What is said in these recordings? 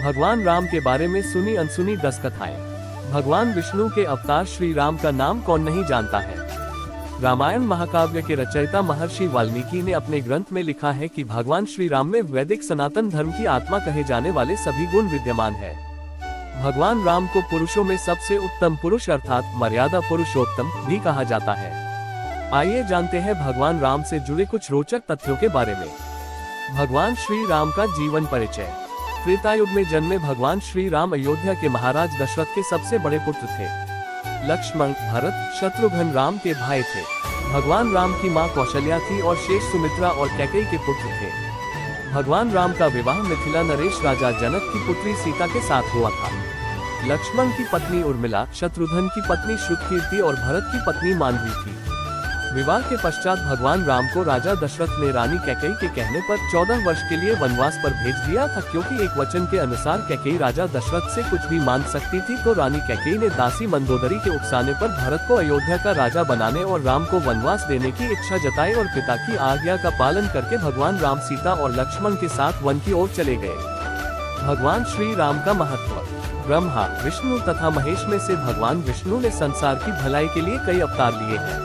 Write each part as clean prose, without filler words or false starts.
भगवान राम के बारे में सुनी अनसुनी 10 कथाएं। भगवान विष्णु के अवतार श्री राम का नाम कौन नहीं जानता है। रामायण महाकाव्य के रचयिता महर्षि वाल्मीकि ने अपने ग्रंथ में लिखा है कि भगवान श्री राम में वैदिक सनातन धर्म की आत्मा कहे जाने वाले सभी गुण विद्यमान है। भगवान राम को पुरुषों में सबसे उत्तम पुरुष अर्थात मर्यादा पुरुषोत्तम भी कहा जाता है। आइए जानते हैं भगवान राम से जुड़े कुछ रोचक तथ्यों के बारे में। भगवान श्री राम का जीवन परिचय। त्रेता युग में जन्मे भगवान श्री राम अयोध्या के महाराज दशरथ के सबसे बड़े पुत्र थे। लक्ष्मण, भरत, शत्रुघ्न राम के भाई थे। भगवान राम की मां कौशल्या थी और शेष सुमित्रा और कैकेयी के पुत्र थे। भगवान राम का विवाह मिथिला नरेश राजा जनक की पुत्री सीता के साथ हुआ था। लक्ष्मण की पत्नी उर्मिला, शत्रुघ्न की पत्नी श्रुतकीर्ति और भरत की पत्नी मांडवी थी। विवाह के पश्चात भगवान राम को राजा दशरथ ने रानी कैकेयी के कहने पर 14 वर्ष के लिए वनवास पर भेज दिया था, क्योंकि एक वचन के अनुसार कैकेयी राजा दशरथ से कुछ भी मांग सकती थी। तो रानी कैकेयी ने दासी मंदोदरी के उकसाने पर भरत को अयोध्या का राजा बनाने और राम को वनवास देने की इच्छा जताई और पिता की आज्ञा का पालन करके भगवान राम सीता और लक्ष्मण के साथ वन की ओर चले गए। भगवान श्री राम का महत्व। ब्रह्मा, विष्णु तथा महेश में से भगवान विष्णु ने संसार की भलाई के लिए कई अवतार लिए हैं।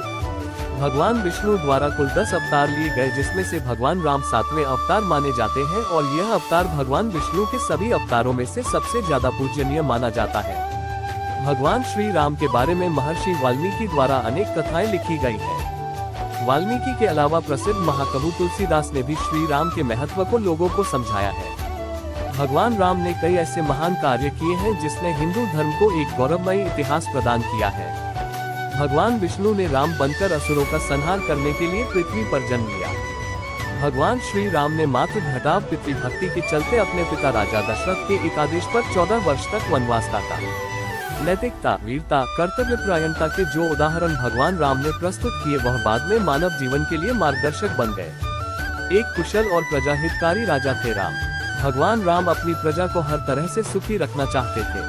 भगवान विष्णु द्वारा कुल 10 अवतार लिए गए, जिसमें से भगवान राम 7वें अवतार माने जाते हैं और यह अवतार भगवान विष्णु के सभी अवतारों में से सबसे ज्यादा पूजनीय माना जाता है। भगवान श्री राम के बारे में महर्षि वाल्मीकि द्वारा अनेक कथाएं लिखी गई हैं। वाल्मीकि के अलावा प्रसिद्ध महाकवि तुलसीदास ने भी श्री राम के महत्व को लोगों को समझाया है। भगवान राम ने कई ऐसे महान कार्य किए हैं जिसने हिंदू धर्म को एक गौरवमयी इतिहास प्रदान किया है। भगवान विष्णु ने राम बनकर असुरों का संहार करने के लिए पृथ्वी पर जन्म लिया। भगवान श्री राम ने मातृ घटाव पितृभक्ति के चलते अपने पिता राजा दशरथ के एक आदेश पर 14 वर्ष तक वनवास काटा। नैतिकता, वीरता, कर्तव्यपरायणता के जो उदाहरण भगवान राम ने प्रस्तुत किए वह बाद में मानव जीवन के लिए मार्गदर्शक बन गए। एक कुशल और प्रजाहितकारी राजा थे राम। भगवान राम अपनी प्रजा को हर तरह से सुखी रखना चाहते थे।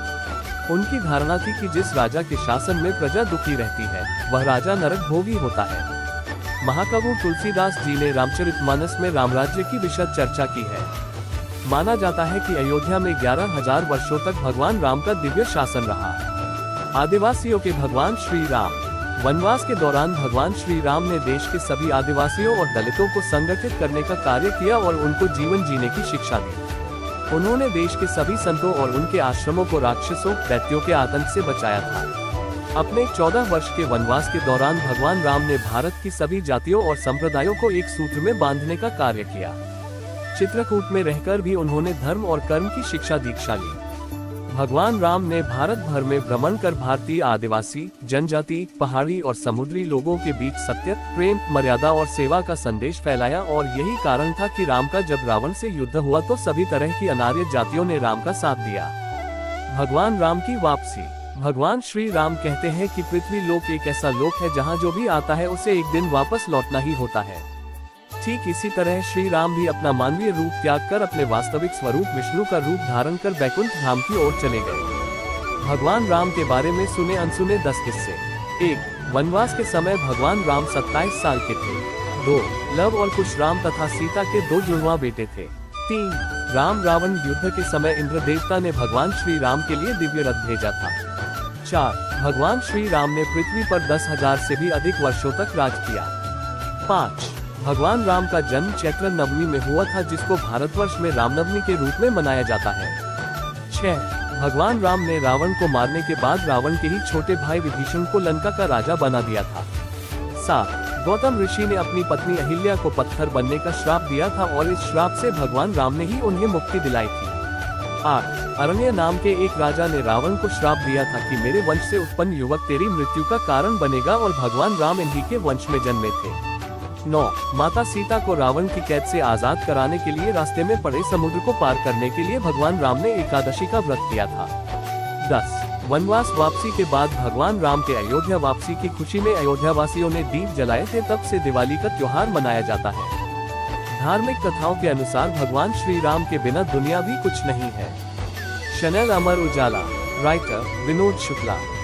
उनकी धारणा थी कि जिस राजा के शासन में प्रजा दुखी रहती है वह राजा नरक भोगी होता है। महाकवि तुलसीदास जी ने रामचरितमानस में राम राज्य की विशद चर्चा की है। माना जाता है कि अयोध्या में 11,000 वर्षों तक भगवान राम का दिव्य शासन रहा। आदिवासियों के भगवान श्री राम। वनवास के दौरान भगवान श्री राम ने देश के सभी आदिवासियों और दलितों को संगठित करने का कार्य किया और उनको जीवन जीने की शिक्षा दी। उन्होंने देश के सभी संतों और उनके आश्रमों को राक्षसों, दैत्यों के आतंक से बचाया था। अपने 14 वर्ष के वनवास के दौरान भगवान राम ने भारत की सभी जातियों और संप्रदायों को एक सूत्र में बांधने का कार्य किया। चित्रकूट में रहकर भी उन्होंने धर्म और कर्म की शिक्षा दीक्षा ली। भगवान राम ने भारत भर में भ्रमण कर भारतीय आदिवासी, जनजाति, पहाड़ी और समुद्री लोगों के बीच सत्य, प्रेम, मर्यादा और सेवा का संदेश फैलाया और यही कारण था कि राम का जब रावण से युद्ध हुआ तो सभी तरह की अनार्य जातियों ने राम का साथ दिया। भगवान राम की वापसी। भगवान श्री राम कहते हैं कि पृथ्वी लोक एक ऐसा लोक है जहाँ जो भी आता है उसे एक दिन वापस लौटना ही होता है। ठीक इसी तरह श्री राम भी अपना मानवीय रूप त्याग कर अपने वास्तविक स्वरूप विष्णु का रूप धारण कर बैकुंठ धाम की ओर चले गए। भगवान राम के बारे में सुने अनसुने 10 किस्से। 1. वनवास के समय भगवान राम 27 साल के थे। 2. लव और कुश राम तथा सीता के 2 जुड़वा बेटे थे। 3. राम रावण युद्ध के समय इंद्र देवता ने भगवान श्री राम के लिए दिव्य रथ भेजा था। 4. भगवान श्री राम ने पृथ्वी पर 10,000 से भी अधिक वर्षों तक राज किया। 5. भगवान राम का जन्म चैत्र नवमी में हुआ था, जिसको भारतवर्ष में रामनवमी के रूप में मनाया जाता है। 6. भगवान राम ने रावण को मारने के बाद रावण के ही छोटे भाई विभीषण को लंका का राजा बना दिया था। 7. गौतम ऋषि ने अपनी पत्नी अहिल्या को पत्थर बनने का श्राप दिया था और इस श्राप से भगवान राम ने ही उन्हें मुक्ति दिलाई थी। 8. अरण्य नाम के एक राजा ने रावण को श्राप दिया था कि मेरे वंश से उत्पन्न युवक तेरी मृत्यु का कारण बनेगा और भगवान राम इन्हीं के वंश में जन्मे थे। 9. माता सीता को रावण की कैद से आजाद कराने के लिए रास्ते में पड़े समुद्र को पार करने के लिए भगवान राम ने एकादशी का व्रत किया था। 10. वनवास वापसी के बाद भगवान राम के अयोध्या वापसी की खुशी में अयोध्या वासियों ने दीप जलाए थे, तब से दिवाली का त्योहार मनाया जाता है। धार्मिक कथाओं के अनुसार भगवान श्री राम के बिना दुनिया भी कुछ नहीं है। चैनल अमर उजाला। राइटर विनोद शुक्ला।